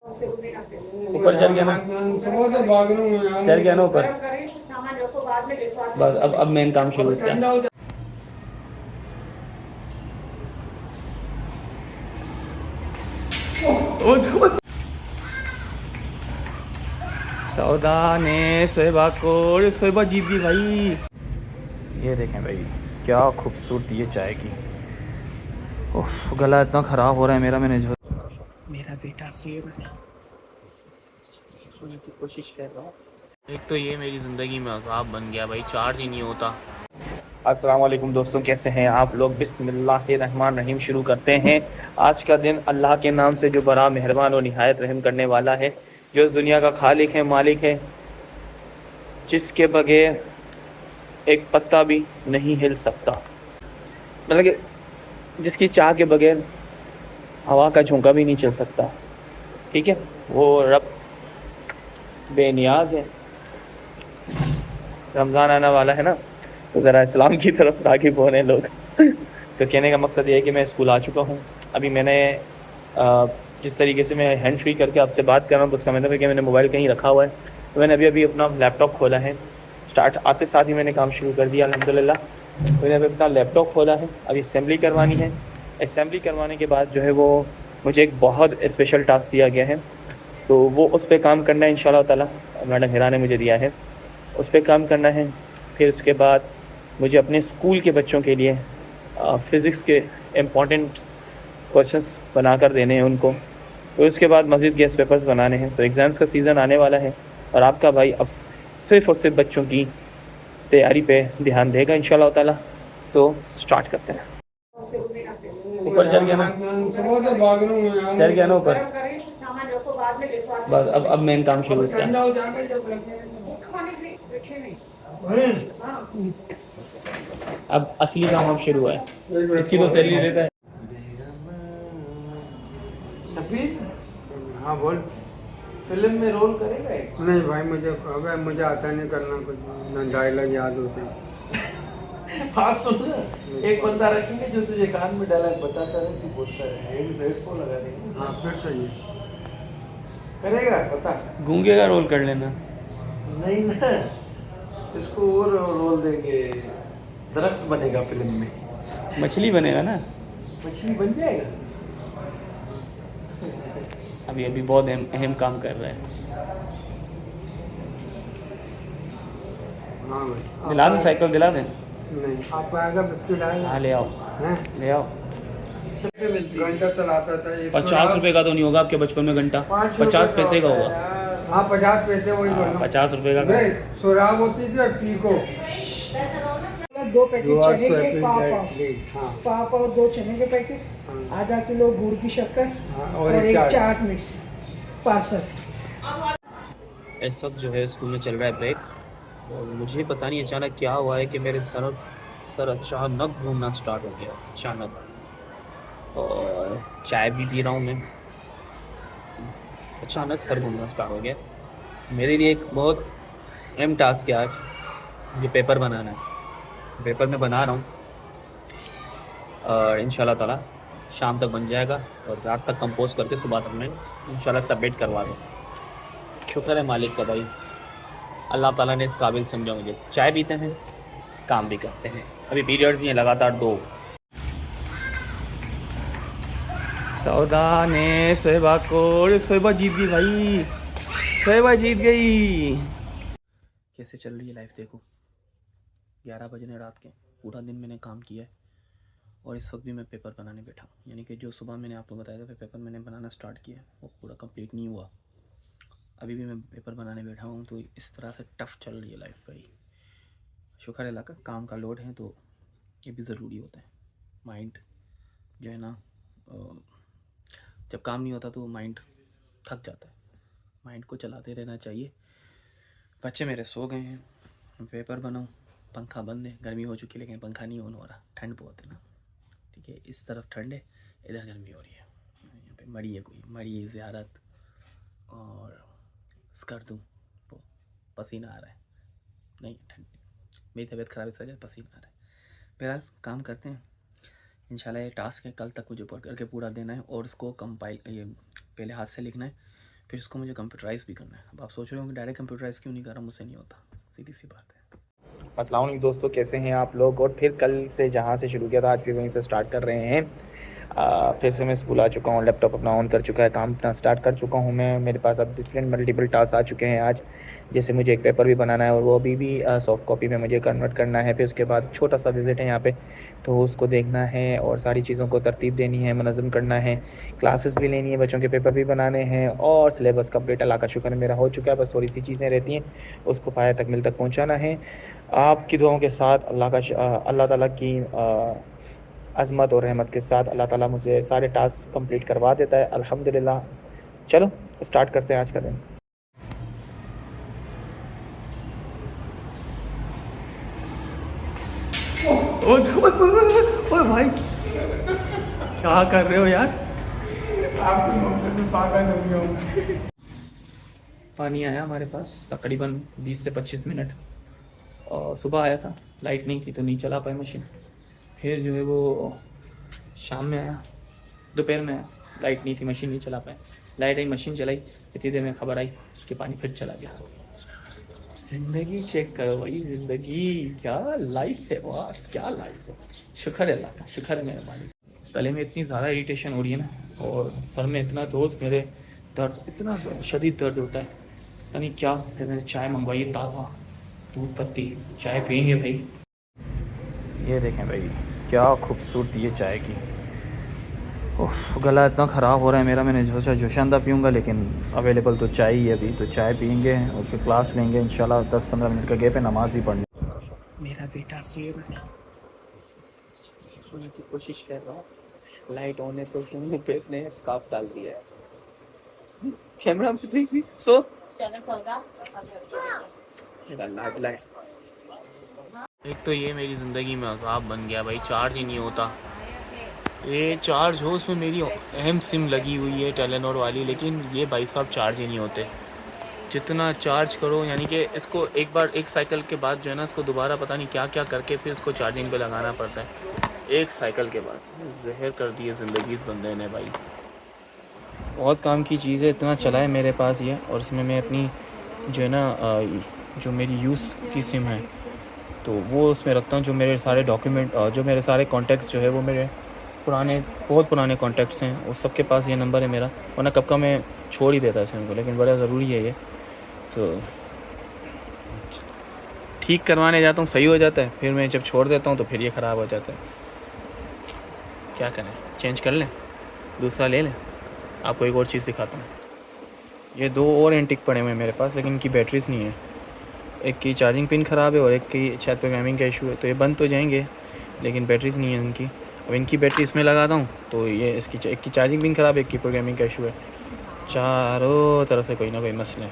ऊपर चल गया ना, चल गया ना ऊपर। बस अब मेन काम शुरू इसका। सौदा ने शोएबा को, शोएबा जीत गई भाई। ये देखें भाई, क्या खूबसूरती है चाय की। उफ, गला इतना ख़राब हो रहा है मेरा। मैंने जो मेरा बेटा सोने की कोशिश कर रहा हूँ। एक तो ये मेरी ज़िंदगी में अज़ाब बन गया भाई, चार्ज ही नहीं होता। अस्सलाम वालेकुम दोस्तों, कैसे हैं आप लोग। बिस्मिल्लाहिर्रहमानिर्रहीम शुरू करते हैं आज का दिन अल्लाह के नाम से, जो बड़ा मेहरबान और निहायत रहम करने वाला है, जो इस दुनिया का खालिक है, मालिक है, जिसके बगैर एक पत्ता भी नहीं हिल सकता, मतलब कि जिसकी चाह के बगैर हवा का झोंका भी नहीं चल सकता। ठीक है, वो रब बेनियाज है। रमज़ान आने वाला है ना, तो ज़रा इस्लाम की तरफ राग़िब होने लोग। तो कहने का मकसद ये है कि मैं स्कूल आ चुका हूँ। अभी मैंने जिस तरीके से मैं हैंड फ्री करके आपसे बात कर रहा हूँ, तो उसका मतलब है कि मैंने मोबाइल कहीं रखा हुआ है। तो मैंने अभी अपना लैपटॉप खोला है। स्टार्ट आते साथ ही मैंने काम शुरू कर दिया अल्हम्दुलिल्लाह। तो मैंने अभी अपना लैपटॉप खोला है, अभी असेंबली करवानी है। असेंबली करवाने के बाद जो है वो मुझे एक बहुत स्पेशल टास्क दिया गया है, तो वो उस पर काम करना है इंशाल्लाह ताला। मैडम हिरा ने मुझे दिया है, उस पर काम करना है। फिर उसके बाद मुझे अपने स्कूल के बच्चों के लिए फ़िज़िक्स के इम्पॉर्टेंट क्वेश्चंस बना कर देने हैं उनको। तो उसके बाद मज़ीद गेस्ट पेपर्स बनाने हैं। तो एग्ज़ाम्स का सीज़न आने वाला है, और आपका भाई अब सिर्फ़ और सिर्फ बच्चों की तैयारी पे ध्यान देगा इंशाल्लाह ताला। तो स्टार्ट करते हैं। ऊपर चल गया ना, चल गया ना ऊपर। बस अब मेन काम शुरू इसका। अब असली काम अब शुरू है, इसकी तो सैलरी देता है। हाँ बोल। फिल्म में रोल करेगा एक? नहीं भाई, मुझे आता नहीं करना कुछ, ना डायलॉग याद होते हैं। हाँ सुन ना, एक बंदा रखेंगे जो तुझे कान में डायलॉग बताता रहे, तू बोलता रहे। हेडफोन लगा देंगे। हाँ फिर सही है। करेगा पता? गूंगे का रोल कर लेना। नहीं ना, इसको वो रोल देंगे, दरख्त बनेगा फिल्म में। मछली बनेगा ना। मछली बन जाएगा। अभी अभी बहुत अहम काम कर रहा है। हाँ भाई, दिला दे, साइकिल दिला दे। नहीं आपको आएगा, बिस्किट आएगा। हाँ ले आओ, हैं? ले आओ। घंटा चलाता था 50 रुपये का तो नहीं होगा आपके बचपन में घंटा, 50 पैसे का होगा। हाँ 50 पैसे, वही बोल रहा हूँ। 50 रुपये का। नहीं, सुराग होती थी और पीको। 2 पैकेट चने के, पाव हाँ पाव 2 चने के पैकेट, हाँ। आधा किलो गुड़ की शक्कर, हाँ, और एक चाट मिक्स पार्सल। इस वक्त जो है स्कूल में चल रहा है ब्रेक, और मुझे पता नहीं अचानक क्या हुआ है कि मेरे सर अचानक घूमना स्टार्ट हो गया अचानक। और चाय भी पी रहा हूँ मैं, अचानक सर घूमना स्टार्ट हो गया। मेरे लिए एक बहुत अहम टास्क है आज, मुझे पेपर बनाना है। पेपर मैं बना रहा हूँ, और इंशाल्लाह ताला शाम तक बन जाएगा, और रात तक कंपोज करके सुबह तक मैं इंशाल्लाह सबमिट करवा दूँ। शुक्र है मालिक का भाई, अल्लाह ताला ने इस काबिल समझा मुझे। चाय पीते हैं, काम भी करते हैं। अभी पीरियड्स भी हैं लगातार 2। सौदा ने शोएबा को, शोएबा जीत गई भाई, शोएबा जीत गई। कैसे चल रही है लाइफ देखो। 11 बजने रात के, पूरा दिन मैंने काम किया है, और इस वक्त भी मैं पेपर बनाने बैठा हूँ। यानी कि जो सुबह मैंने आपको बताया था फिर पेपर मैंने बनाना स्टार्ट किया, वो पूरा कंप्लीट नहीं हुआ। अभी भी मैं पेपर बनाने बैठा हूँ। तो इस तरह से टफ़ चल रही है लाइफ भाई। शुक्र है अल्लाह का, काम का लोड है तो ये भी ज़रूरी होता है। माइंड जो है ना, जब काम नहीं होता तो माइंड थक जाता है, माइंड को चलाते रहना चाहिए। बच्चे मेरे सो गए हैं, पेपर बनाऊँ, पंखा बंद है, गर्मी हो चुकी है लेकिन पंखा नहीं ऑन हो रहा, ठंड बहुत है ना। ठीक है, इस तरफ ठंड है, इधर गर्मी हो रही है। यहाँ पे मरी है, कोई मरी है ज़ियारत, और कर दूँ तो पसीना आ रहा है। नहीं ठंड, मेरी तबीयत ख़राब है इस वजह से पसीना आ रहा है। बहरहाल काम करते हैं इंशाल्लाह। ये टास्क है, कल तक मुझे पढ़ करके पूरा देना है, और इसको कंपाइल, ये पहले हाथ से लिखना है, फिर इसको मुझे कंप्यूटराइज़ भी करना है। अब आप सोच रहे हो कि डायरेक्ट कंप्यूटराइज़ क्यों नहीं कर रहा, मुझसे नहीं होता, सीधी सी बात है। अस्सलाम वालेकुम दोस्तों, कैसे हैं आप लोग। और फिर कल से जहाँ से शुरू किया था आज फिर वहीं से स्टार्ट कर रहे हैं। फिर से मैं स्कूल आ चुका हूँ, लैपटॉप अपना ऑन कर चुका है, काम अपना स्टार्ट कर चुका हूँ मैं। मेरे पास अब डिफरेंट मल्टीपल टास्क आ चुके हैं आज। जैसे मुझे एक पेपर भी बनाना है और वो अभी भी सॉफ्ट कॉपी में मुझे कन्वर्ट करना है। फिर उसके बाद छोटा सा विज़िट है यहाँ पे, तो उसको देखना है और सारी चीज़ों को तरतीब देनी है, मनज़म करना है, क्लासेस भी लेनी है, बच्चों के पेपर भी बनाने हैं और सिलेबस कंप्लीट अल्लाह का शुक्र है मेरा हो चुका है। बस थोड़ी सी चीज़ें रहती हैं, उसको पाया तकमील तक पहुँचाना है। आपकी दुआओं के साथ अल्लाह ताला की अज़मत और रहमत के साथ अल्लाह ताला मुझे सारे टास्क कंप्लीट करवा देता है, अल्हम्दुलिल्लाह। चलो स्टार्ट करते हैं आज का दिन। ओए भाई क्या कर रहे हो यार, पानी आया हमारे पास तकरीबन 20 से 25 मिनट। और सुबह आया था, लाइट नहीं थी तो नहीं चला पाई मशीन। फिर जो है वो शाम में आया, दोपहर में आया, लाइट नहीं थी, मशीन नहीं चला पाए। लाइट आई, मशीन चलाई, इतनी देर में खबर आई कि पानी फिर चला गया। ज़िंदगी चेक करो भाई, ज़िंदगी क्या लाइफ है, वाह क्या लाइफ है। शुक्र है अल्लाह का, शुक्र है मेरे मालिक। गले में इतनी ज़्यादा इरिटेशन हो रही है ना, और सर में इतना दोस्त मेरे दर्द, इतना शदीद दर्द होता है, यानी क्या। फिर मैंने चाय मंगवाई, ताज़ा दूध पत्ती चाय पियेंगे भाई। ये देखें भाई क्या खूबसूरती है चाय की। उफ, गला इतना ख़राब हो रहा है मेरा, मैंने सोचा जोशांदा पीऊँगा, लेकिन अवेलेबल तो चाय ही है अभी, तो चाय पियेंगे और फिर क्लास लेंगे इंशाल्लाह। 10-15 मिनट का गैप है, नमाज़ भी पढ़नी। मेरा बेटा सोने की कोशिश कर रहा हूँ, लाइट ऑन है तो मुँह पे इसने स्कार्फ डाल दिया है। कैमरा में देखी सो एक तो ये मेरी ज़िंदगी में अज़ाब बन गया भाई, चार्ज ही नहीं होता। ये चार्ज हो, उसमें मेरी अहम सिम लगी हुई है टेलीनॉर वाली, लेकिन ये भाई साहब चार्ज ही नहीं होते। जितना चार्ज करो, यानी कि इसको एक बार एक साइकिल के बाद जो है ना, इसको दोबारा पता नहीं क्या क्या करके फिर इसको चार्जिंग पे लगाना पड़ता है एक साइकिल के बाद। जहर कर दी है ज़िंदगी इस बंदे ने भाई। बहुत काम की चीज़ है, इतना चला है मेरे पास ये, और इसमें मैं अपनी जो है ना जो मेरी यूज़ की सिम है तो वो उसमें रखता हूँ। जो मेरे सारे डॉक्यूमेंट, जो मेरे सारे कॉन्टैक्ट्स जो है वो मेरे पुराने, बहुत पुराने कॉन्टैक्ट्स हैं, उस सब के पास ये नंबर है मेरा, वरना कब का मैं छोड़ ही देता सिम को, लेकिन बड़ा ज़रूरी है ये। तो ठीक करवाने जाता हूँ, सही हो जाता है, फिर मैं जब छोड़ देता हूँ तो फिर ये ख़राब हो जाता है। क्या करें, चेंज कर लें, दूसरा ले लें। आपको एक और चीज़ दिखाता हूँ। ये 2 और एंटिक पड़े हुए हैं मेरे पास, लेकिन इनकी बैटरीज नहीं है। एक की चार्जिंग पिन ख़राब है और एक की शायद प्रोग्रामिंग का इशू है, तो ये बंद तो जाएंगे लेकिन बैटरीज नहीं है इनकी। अब इनकी बैटरी इसमें लगाता हूँ तो ये इसकी एक की चार्जिंग पिन ख़राब है, एक की प्रोग्रामिंग का इशू है। चारों तरफ से कोई ना कोई मसले हैं।